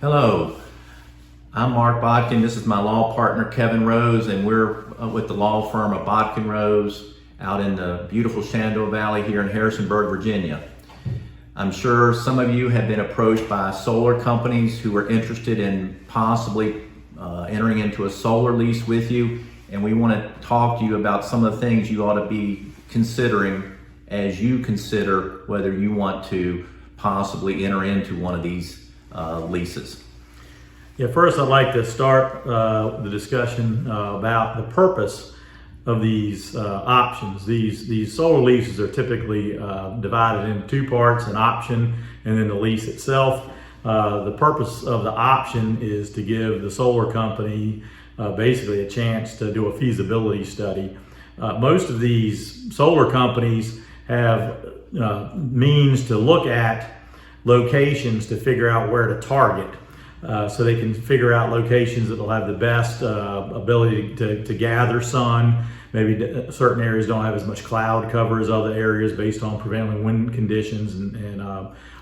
Hello, I'm Mark Botkin. This is my law partner, Kevin Rose, and we're with the law firm of Rose out in the beautiful Shenandoah Valley here in Harrisonburg, Virginia. I'm sure some of you have been approached by solar companies who are interested in possibly entering into a solar lease with you, and we want to talk to you about some of the things you ought to be considering as you consider whether you want to possibly enter into one of these leases. Yeah, first I'd like to start the discussion about the purpose of these options. These solar leases are typically divided into two parts, an option and then the lease itself. The purpose of the option is to give the solar company basically a chance to do a feasibility study. Most of these solar companies have means to look at locations to figure out where to target. So they can figure out locations that will have the best ability to gather sun. Maybe certain areas don't have as much cloud cover as other areas based on prevailing wind conditions and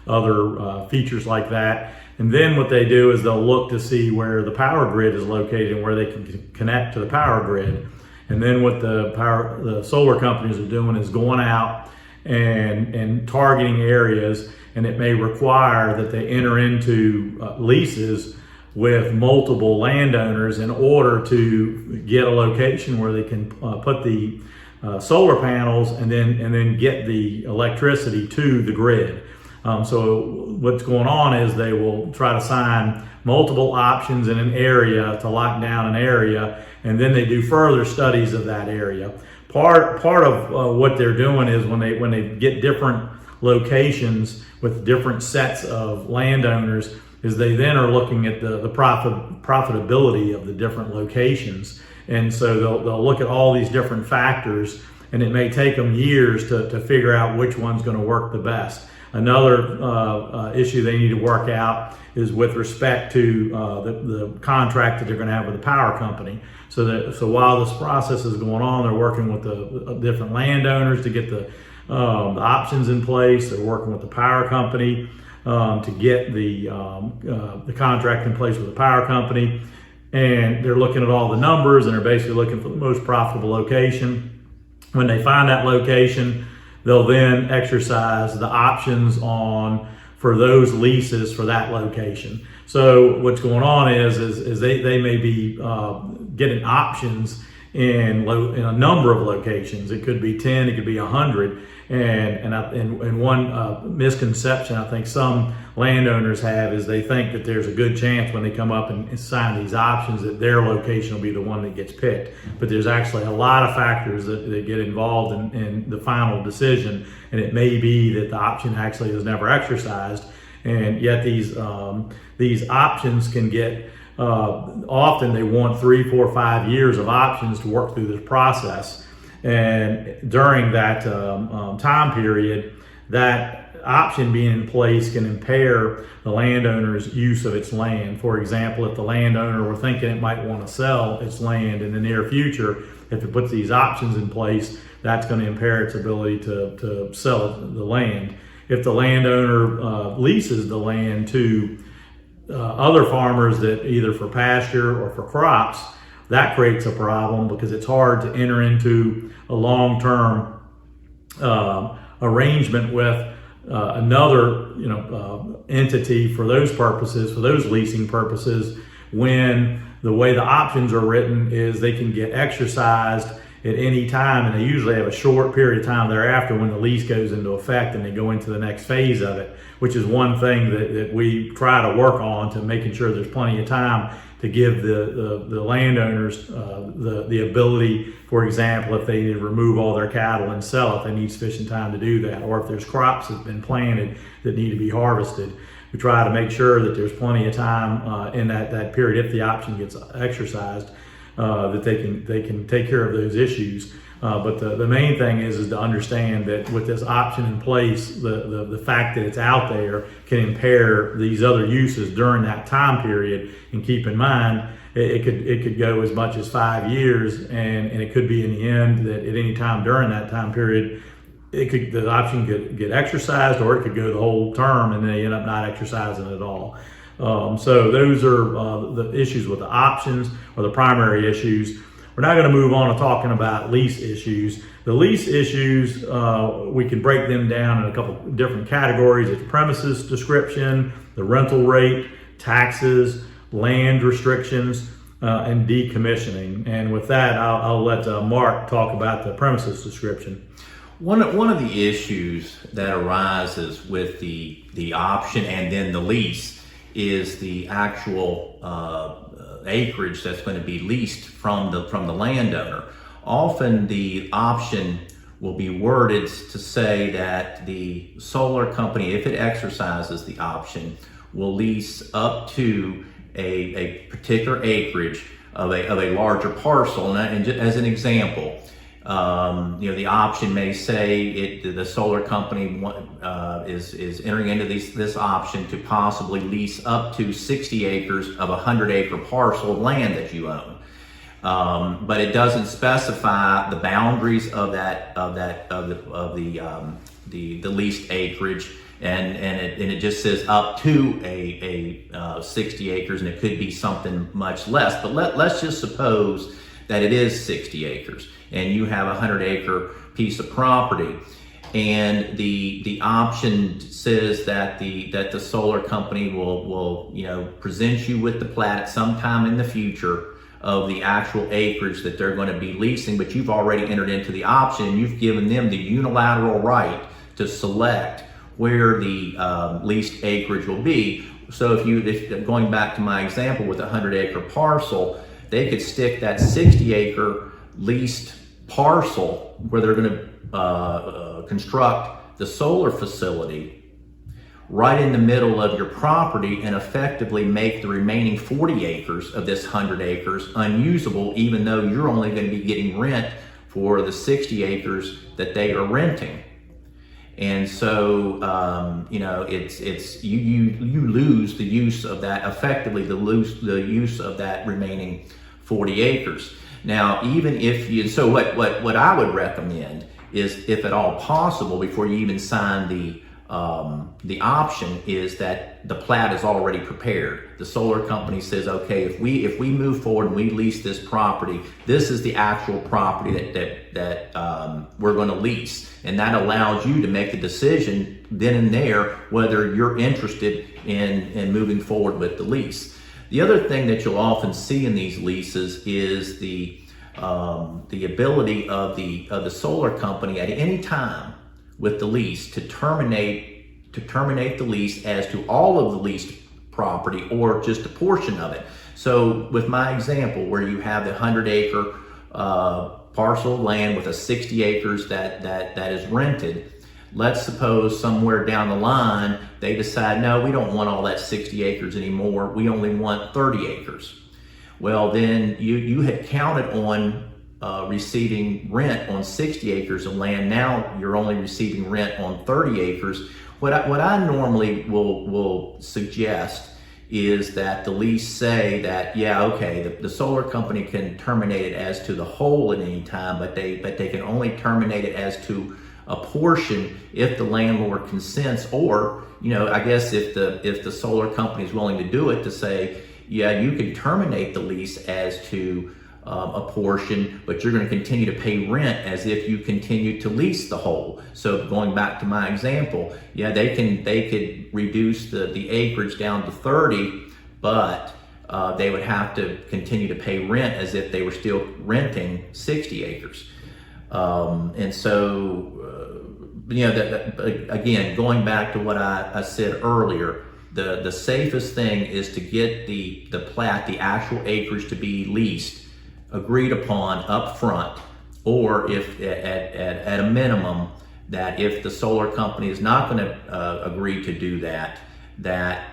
other features like that. And then what they do is they'll look to see where the power grid is located and where they can connect to the power grid. And then what the solar companies are doing is going out and targeting areas, and it may require that they enter into leases with multiple landowners in order to get a location where they can put the solar panels and then get the electricity to the grid. So what's going on is they will try to sign multiple options in an area to lock down an area, and then they do further studies of that area. Part of what they're doing is when they get different locations with different sets of landowners, is they then are looking at the profitability of the different locations. And so they'll look at all these different factors, and it may take them years to figure out which one's going to work the best. Another issue they need to work out is with respect to the contract that they're going to have with the power company. So while this process is going on, they're working with the different landowners to get the options in place. They're working with the power company to get the contract in place with the power company, and they're looking at all the numbers, and they're basically looking for the most profitable location. When they find that location, they'll then exercise the options for those leases for that location. So what's going on is they may be getting options in a number of locations. It could be 10, it could be 100. And one misconception I think some landowners have is they think that there's a good chance when they come up and sign these options that their location will be the one that gets picked. But there's actually a lot of factors that get involved in the final decision, and it may be that the option actually is never exercised, and yet these options can get often they want 3, 4, 5 years of options to work through this process. And during that time period, that option being in place can impair the landowner's use of its land. For example, if the landowner were thinking it might want to sell its land in the near future, if it puts these options in place, that's going to impair its ability to sell the land. If the landowner leases the land to other farmers that either for pasture or for crops, that creates a problem because it's hard to enter into a long-term arrangement with another entity for those purposes, for those leasing purposes, when the way the options are written is they can get exercised at any time, and they usually have a short period of time thereafter when the lease goes into effect and they go into the next phase of it, which is one thing that we try to work on, to making sure there's plenty of time to give the landowners the ability, for example, if they need to remove all their cattle and sell it, they need sufficient time to do that, or if there's crops that have been planted that need to be harvested. We try to make sure that there's plenty of time in that period, if the option gets exercised, that they can take care of those issues. But the main thing is to understand that with this option in place, the fact that it's out there can impair these other uses during that time period. And keep in mind, it could go as much as 5 years, and it could be in the end that at any time during that time period, the option could get exercised, or it could go the whole term and they end up not exercising it at all. So those are the issues with the options, or the primary issues. We're now going to move on to talking about lease issues. The lease issues, we can break them down in a couple different categories. It's premises description, the rental rate, taxes, land restrictions, and decommissioning. And with that, I'll let Mark talk about the premises description. One of the issues that arises with the option and then the lease is the actual acreage that's going to be leased from the landowner. Often the option will be worded to say that the solar company, if it exercises the option, will lease up to a particular acreage of a larger parcel. And as an example, the option may say the solar company is entering into this option to possibly lease up to 60 acres of a 100-acre parcel of land that you own. But it doesn't specify the boundaries of the leased acreage, and it just says up to a 60 acres, and it could be something much less. But let's just suppose that it is 60 acres, and you have a 100-acre piece of property, and the option says that the solar company will present you with the plat sometime in the future of the actual acreage that they're going to be leasing, but you've already entered into the option and you've given them the unilateral right to select where the leased acreage will be. So if going back to my example with a 100-acre parcel, they could stick that 60-acre leased parcel where they're going to construct the solar facility right in the middle of your property and effectively make the remaining 40 acres of this 100 acres unusable, even though you're only going to be getting rent for the 60 acres that they are renting. And so, you lose the use of that, effectively the use of that remaining 40 acres. Now, even if so what I would recommend is, if at all possible, before you even sign the option, is that the plat is already prepared. The solar company says, okay, if we move forward and we lease this property, this is the actual property that we're going to lease, and that allows you to make the decision then and there whether you're interested in moving forward with the lease. The other thing that you'll often see in these leases is the ability of the solar company at any time with the lease to terminate the lease as to all of the leased property or just a portion of it. So with my example, where you have the 100-acre parcel of land with a 60 acres that is rented, let's suppose somewhere down the line they decide, no, we don't want all that 60 acres anymore, we only want 30 acres. Well, then you had counted on receiving rent on 60 acres of land. Now you're only receiving rent on 30 acres. What I normally will suggest is that the lease say that, yeah, okay, the solar company can terminate it as to the whole at any time, but they can only terminate it as to a portion if the landlord consents, or I guess if the solar company is willing to do it, to say, yeah, you can terminate the lease as to a portion, but you're going to continue to pay rent as if you continue to lease the whole. So going back to my example, yeah, they could reduce the acreage down to 30, but they would have to continue to pay rent as if they were still renting 60 acres. And so, again, going back to what I said earlier, the safest thing is to get the plat, the actual acreage to be leased, agreed upon up front, or if at a minimum, that if the solar company is not going to agree to do that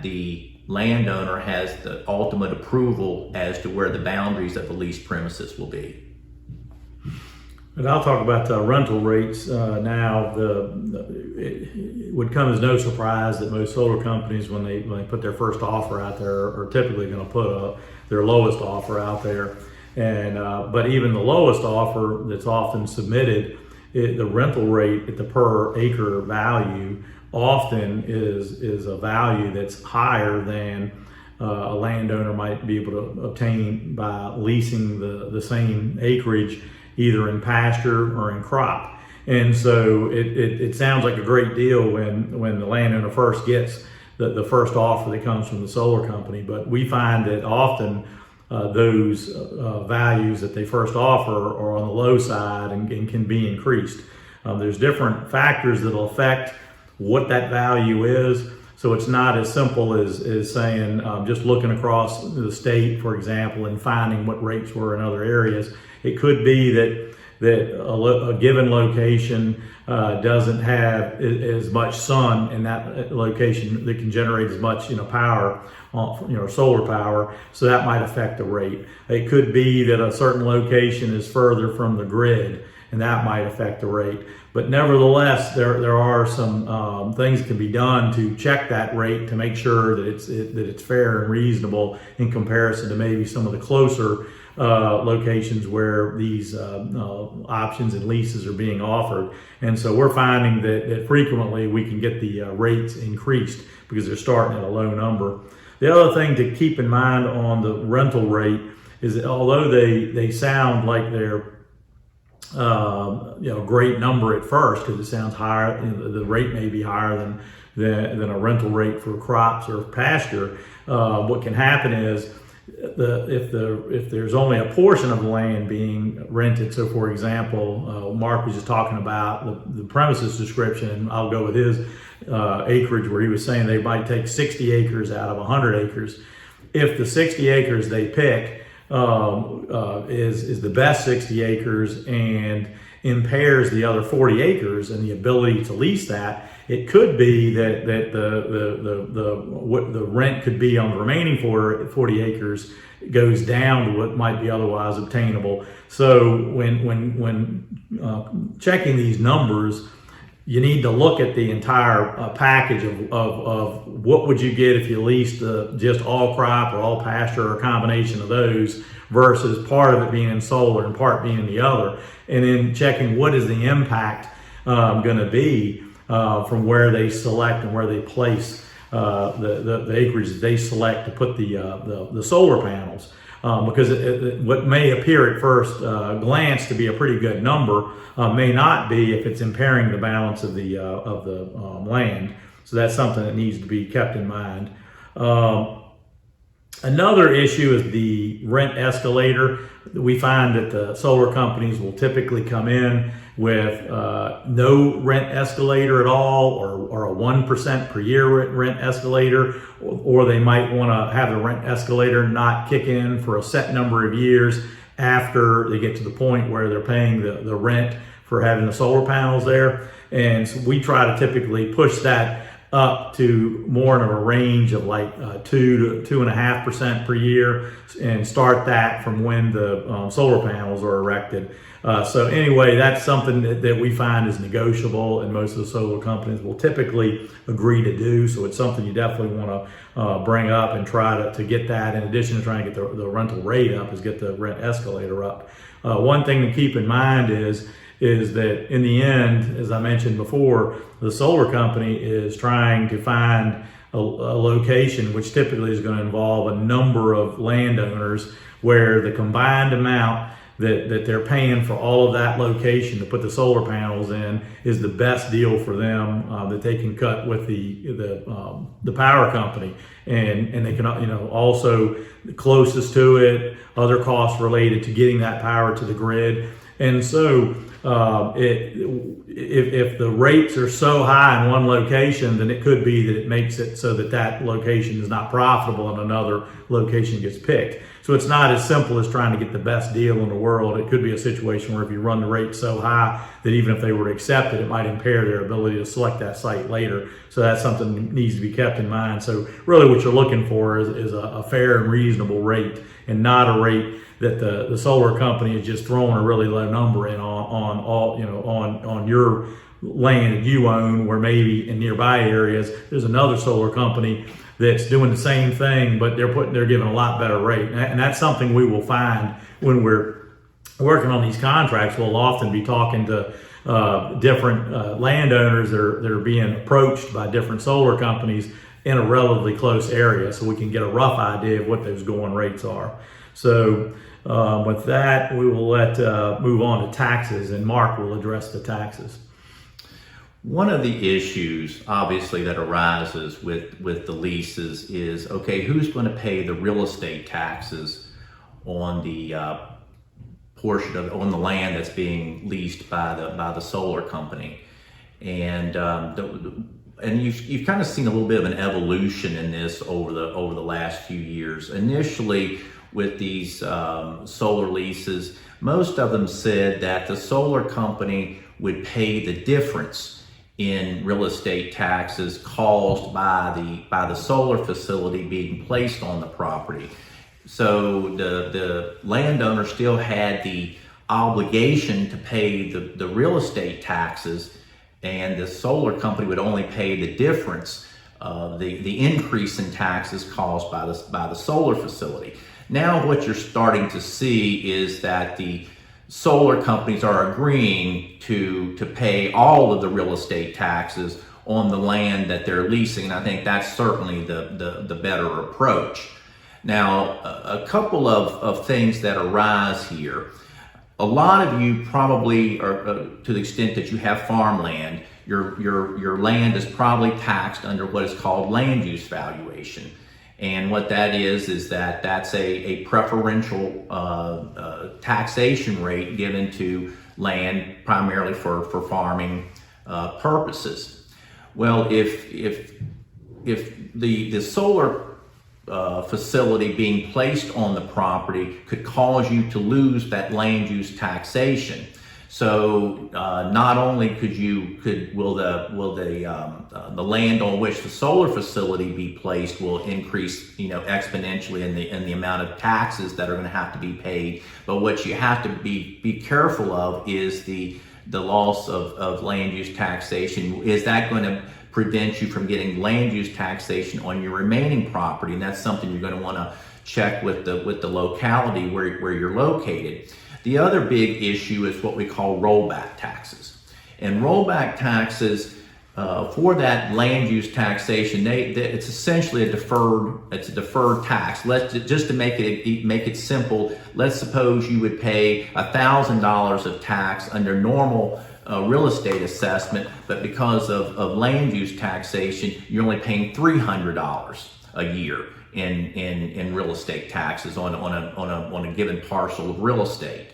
the landowner has the ultimate approval as to where the boundaries of the leased premises will be. And I'll talk about the rental rates now. It would come as no surprise that most solar companies, when they put their first offer out there, are typically going to put their lowest offer out there. And but even the lowest offer that's often submitted, the rental rate at the per acre value often is a value that's higher than a landowner might be able to obtain by leasing the same acreage either in pasture or in crop. And so it sounds like a great deal when the landowner first gets the first offer that comes from the solar company, but we find that often those values that they first offer are on the low side and can be increased. There's different factors that will affect what that value is. So it's not as simple as saying just looking across the state, for example, and finding what rates were in other areas. It could be that a given location doesn't have as much sun in that location that can generate as much power, solar power, so that might affect the rate. It could be that a certain location is further from the grid, and that might affect the rate. But nevertheless, there are some things that can be done to check that rate to make sure that it's fair and reasonable in comparison to maybe some of the closer locations where these options and leases are being offered. And so we're finding that frequently we can get the rates increased because they're starting at a low number. The other thing to keep in mind on the rental rate is that although they sound like they're great number at first because it sounds higher, the rate may be higher than a rental rate for crops or pasture. What can happen is if there's only a portion of the land being rented, so for example, Mark was just talking about the premises description, and I'll go with his acreage where he was saying they might take 60 acres out of 100 acres. If the 60 acres they pick is the best 60 acres and impairs the other 40 acres and the ability to lease that, it could be that what the rent could be on the remaining 40 acres goes down to what might be otherwise obtainable. So when checking these numbers, you need to look at the entire package of what would you get if you leased just all crop or all pasture or a combination of those versus part of it being in solar and part being in the other, and then checking what is the impact going to be from where they select and where they place the acreage that they select to put the solar panels. Because what may appear at first glance to be a pretty good number may not be if it's impairing the balance of the land. So that's something that needs to be kept in mind. Another issue is the rent escalator. We find that the solar companies will typically come in with no rent escalator at all, or a 1% per year rent escalator, or they might want to have the rent escalator not kick in for a set number of years after they get to the point where they're paying the rent for having the solar panels there. And so we try to typically push that up to more of a range of like 2 to 2.5% per year, and start that from when the solar panels are erected. So anyway, that's something that we find is negotiable, and most of the solar companies will typically agree to do. So it's something you definitely want to bring up and try to get that. In addition to trying to get the rental rate up, is get the rent escalator up. One thing to keep in mind is that in the end, as I mentioned before, the solar company is trying to find a location which typically is going to involve a number of landowners where the combined amount that they're paying for all of that location to put the solar panels in is the best deal for them that they can cut with the power company, and they can also the closest to it, other costs related to getting that power to the grid. And so if the rates are so high in one location, then it could be that it makes it so that location is not profitable and another location gets picked. So it's not as simple as trying to get the best deal in the world. It could be a situation where if you run the rate so high that even if they were to accept it, it might impair their ability to select that site later. So that's something that needs to be kept in mind. So really what you're looking for is a fair and reasonable rate, and not a rate that the solar company is just throwing a really low number in on your land that you own, where maybe in nearby areas there's another solar company that's doing the same thing, but they're giving a lot better rate. And that's something we will find when we're working on these contracts. We'll often be talking to different landowners that are being approached by different solar companies, in a relatively close area so we can get a rough idea of what those going rates are. So with that, we will move on to taxes, and Mark will address the taxes. One of the issues, obviously, that arises with the leases is, okay, who's going to pay the real estate taxes on the on the land that's being leased by the solar company? And you've kind of seen a little bit of an evolution in this over the last few years. Initially, with these solar leases, most of them said that the solar company would pay the difference in real estate taxes caused by the solar facility being placed on the property. So the landowner still had the obligation to pay the real estate taxes, and the solar company would only pay the difference of the increase in taxes caused by the solar facility. Now what you're starting to see is that the solar companies are agreeing to pay all of the real estate taxes on the land that they're leasing, and I think that's certainly the better approach. Now, a couple of things that arise here. A lot of you probably are, to the extent that you have farmland, your land is probably taxed under what is called land use valuation. And what that is that that's a preferential taxation rate given to land primarily for farming purposes. Well, if the solar facility being placed on the property could cause you to lose that land use taxation. So not only will the land on which the solar facility be placed will increase, exponentially in the amount of taxes that are going to have to be paid, but what you have to be careful of is the loss of land use taxation. Is that going to prevent you from getting land use taxation on your remaining property? And that's something you're going to want to check with the locality where you're located. The other big issue is what we call rollback taxes. And rollback taxes for that land use taxation, it's essentially a deferred tax. Just to make it simple, let's suppose you would pay $1,000 of tax under normal real estate assessment, but because of land use taxation, you're only paying $300 a year in real estate taxes on a given parcel of real estate.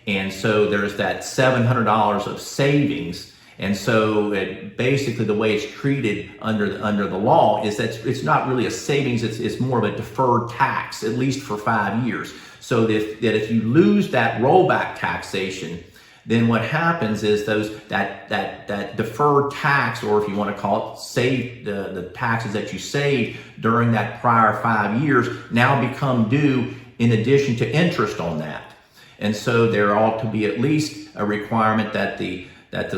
And so there's that $700 of savings. And so basically the way it's treated under the law is that it's not really a savings, it's more of a deferred tax, at least for 5 years. So that if you lose that rollback taxation, then what happens is that deferred tax, or if you want to call it the taxes that you saved during that prior 5 years, now become due in addition to interest on that. And so there ought to be at least a requirement that the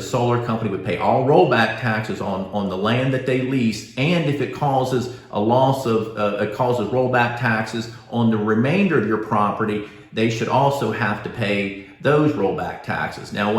solar company would pay all rollback taxes on the land that they lease, and if it causes a loss it causes rollback taxes on the remainder of your property, they should also have to pay those rollback taxes. Now,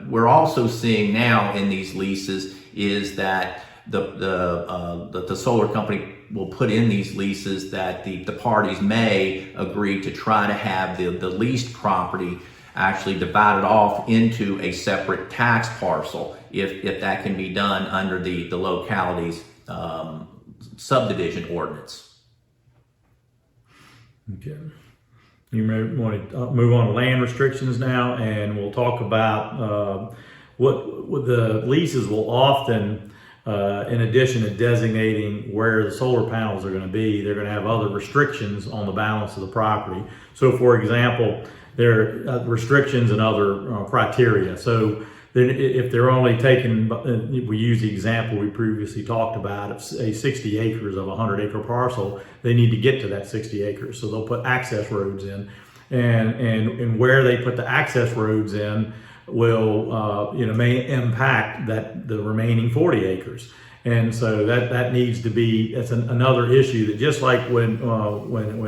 we're also seeing now in these leases is that the solar company will put in these leases that the parties may agree to try to have the leased property actually divided off into a separate tax parcel if that can be done under the locality's subdivision ordinance. Okay. You may want to move on to land restrictions now, and we'll talk about what the leases will often, in addition to designating where the solar panels are going to be, they're going to have other restrictions on the balance of the property. So, for example, there are restrictions and other criteria. So then if they're only taking, we use the example we previously talked about, of say 60 acres of a 100-acre parcel, they need to get to that 60 acres. So they'll put access roads in, and where they put the access roads in will, may impact the remaining 40 acres. And so that needs to be, that's another issue that, just like when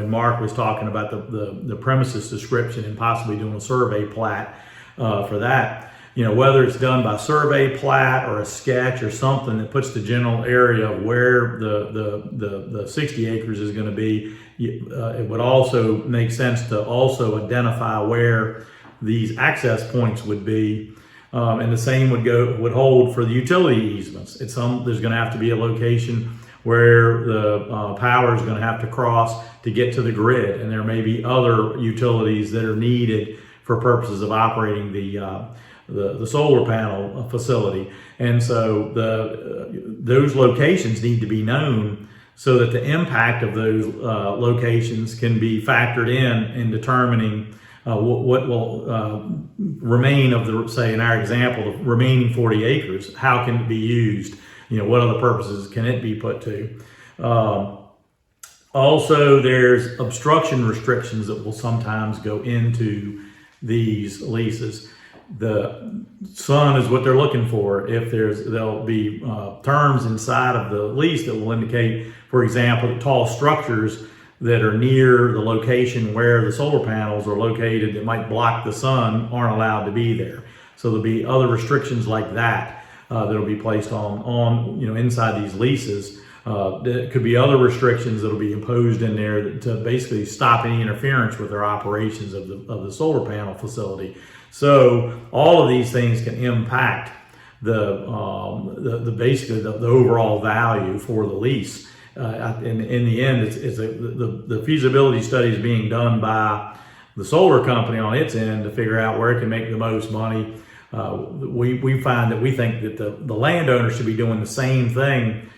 Mark was talking about the premises description and possibly doing a survey plat for that, whether it's done by survey plat or a sketch or something that puts the general area of where the 60 acres is going to be, it would also make sense to also identify where these access points would be. And the same would hold for the utility easements. There's going to have to be a location where the power is going to have to cross to get to the grid, and there may be other utilities that are needed for purposes of operating the solar panel facility. And so those locations need to be known so that the impact of those locations can be factored in determining what will remain of the, say in our example, the remaining 40 acres. How can it be used? What other purposes can it be put to? Also, there's obstruction restrictions that will sometimes go into these leases. The sun is what they're looking for. There'll be terms inside of the lease that will indicate, for example, that tall structures that are near the location where the solar panels are located that might block the sun aren't allowed to be there. So there'll be other restrictions like that that'll be placed on inside these leases. There could be other restrictions that'll be imposed in there to basically stop any interference with their operations of the solar panel facility. So all of these things can impact basically the overall value for the lease. In the end, the feasibility study is being done by the solar company on its end to figure out where it can make the most money. We think that the landowner should be doing the same thing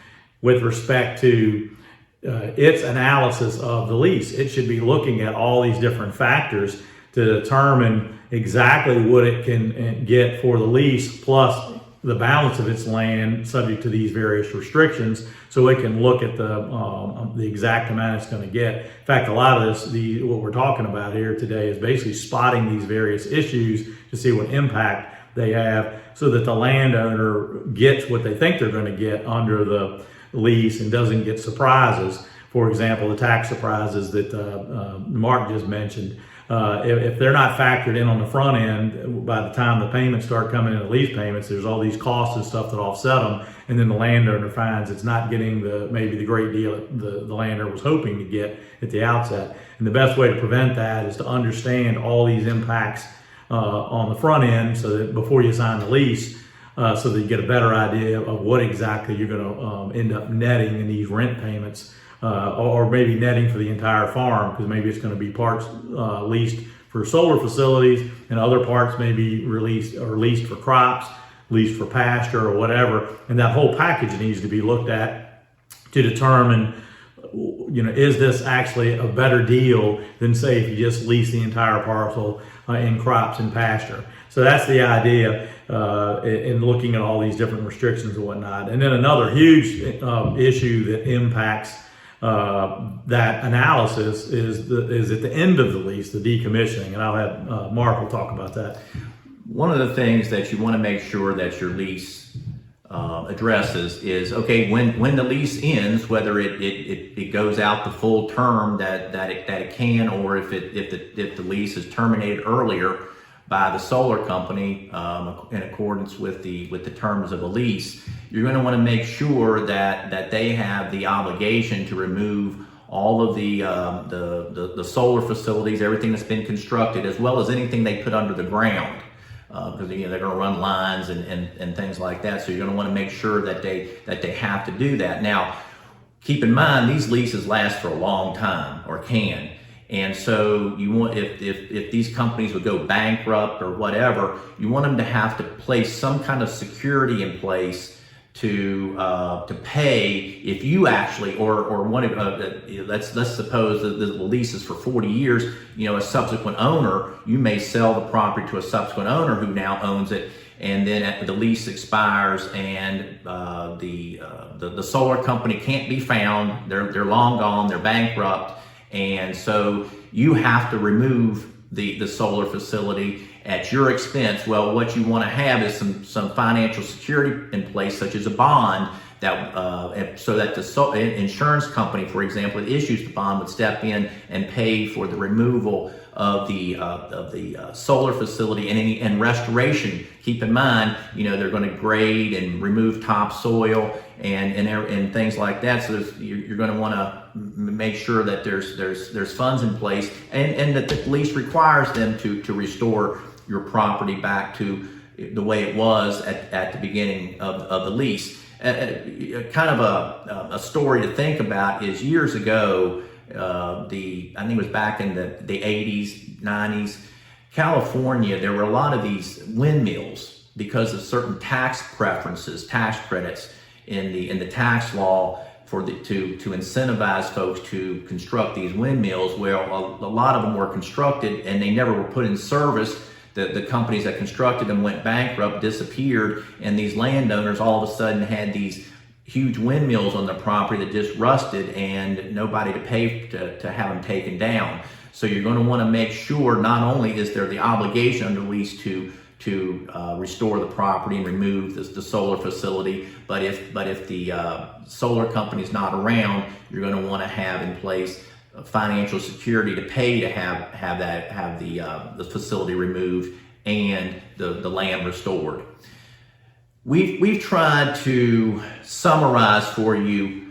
with respect to its analysis of the lease. It should be looking at all these different factors to determine exactly what it can get for the lease, plus the balance of its land subject to these various restrictions, so it can look at the exact amount it's going to get. In fact, a lot of what we're talking about here today is basically spotting these various issues to see what impact they have, so that the landowner gets what they think they're going to get under the lease and doesn't get surprises. For example, the tax surprises that Mark just mentioned. If they're not factored in on the front end, by the time the payments start coming in, the lease payments, there's all these costs and stuff that offset them, and then the landowner finds it's not getting maybe the great deal the landowner was hoping to get at the outset. And the best way to prevent that is to understand all these impacts on the front end, so that before you sign the lease, so that you get a better idea of what exactly you're going to end up netting in these rent payments. Or maybe netting for the entire farm, because maybe it's going to be parts leased for solar facilities, and other parts may be leased for crops, leased for pasture or whatever. And that whole package needs to be looked at to determine, is this actually a better deal than, say, if you just lease the entire parcel in crops and pasture. So that's the idea in looking at all these different restrictions and whatnot. And then another huge issue that impacts that analysis is at the end of the lease, the decommissioning, and I'll have Mark will talk about that. One of the things that you want to make sure that your lease addresses is, okay, when the lease ends, whether it goes out the full term that it can, or if the lease is terminated earlier by the solar company in accordance with the terms of the lease, you're going to want to make sure that they have the obligation to remove all of the solar facilities, everything that's been constructed, as well as anything they put under the ground, because they're going to run lines and things like that. So you're going to want to make sure that they have to do that. Now, keep in mind, these leases last for a long time, or can. And so you want, if these companies would go bankrupt or whatever, you want them to have to place some kind of security in place to pay if you actually, or one of let's suppose that the lease is for 40 years. A subsequent owner, you may sell the property to a subsequent owner who now owns it, and then after the lease expires and the solar company can't be found, they're long gone, they're bankrupt. And so you have to remove the solar facility at your expense. Well, what you want to have is some financial security in place, such as a bond, that so that the insurance company, for example, that issues the bond would step in and pay for the removal of the solar facility and restoration. Keep in mind, they're going to grade and remove topsoil and things like that. So you're going to want to make sure that there's funds in place, and that the lease requires them to restore your property back to the way it was at the beginning of the lease. Kind of a story to think about is years ago, I think it was back in the 80s, 90s, California, there were a lot of these windmills because of certain tax preferences, tax credits in the tax law to incentivize folks to construct these windmills. Well, a lot of them were constructed and they never were put in service. The companies that constructed them went bankrupt, disappeared, and these landowners all of a sudden had these huge windmills on their property that just rusted and nobody to pay to have them taken down. So you're going to want to make sure not only is there the obligation under lease to restore the property and remove the solar facility, but if the solar company is not around, you're going to want to have in place financial security to pay to have the facility removed and the land restored. We've tried to summarize for you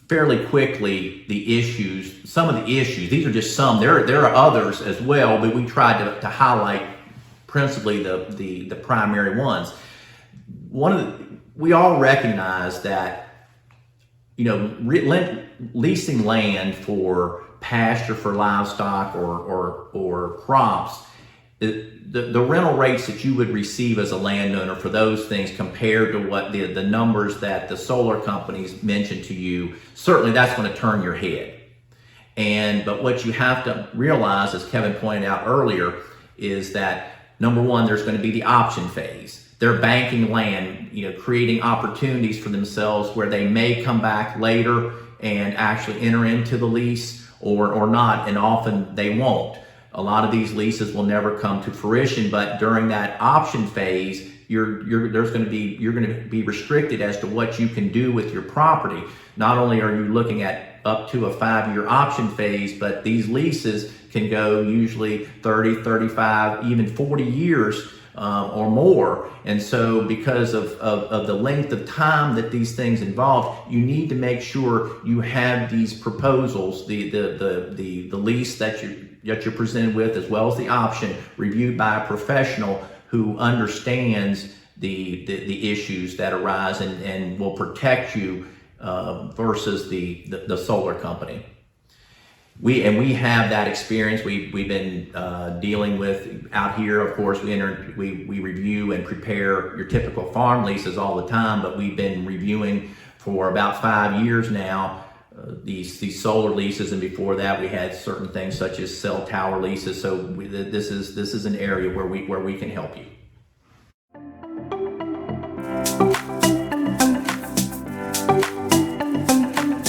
fairly quickly the issues, some of the issues. These are just some. There are others as well, but we tried to highlight principally the primary ones. We all recognize that leasing land for pasture, for livestock, or crops, the rental rates that you would receive as a landowner for those things compared to what the numbers that the solar companies mention to you, certainly that's going to turn your head. But what you have to realize, as Kevin pointed out earlier, is that number one, there's going to be the option phase. They're banking land, creating opportunities for themselves where they may come back later and actually enter into the lease or not, and often they won't. A lot of these leases will never come to fruition, but during that option phase, you're going to be restricted as to what you can do with your property. Not only are you looking at up to a 5-year option phase, but these leases can go usually 30, 35, even 40 years or more. And so because of the length of time that these things involve, you need to make sure you have these proposals, the lease that you're presented with, as well as the option, reviewed by a professional who understands the issues that arise and will protect you versus the solar company. We have that experience. We've been dealing with out here. Of course, we review and prepare your typical farm leases all the time, but we've been reviewing for about 5 years now these solar leases, and before that we had certain things such as cell tower leases. So this is an area where we can help you.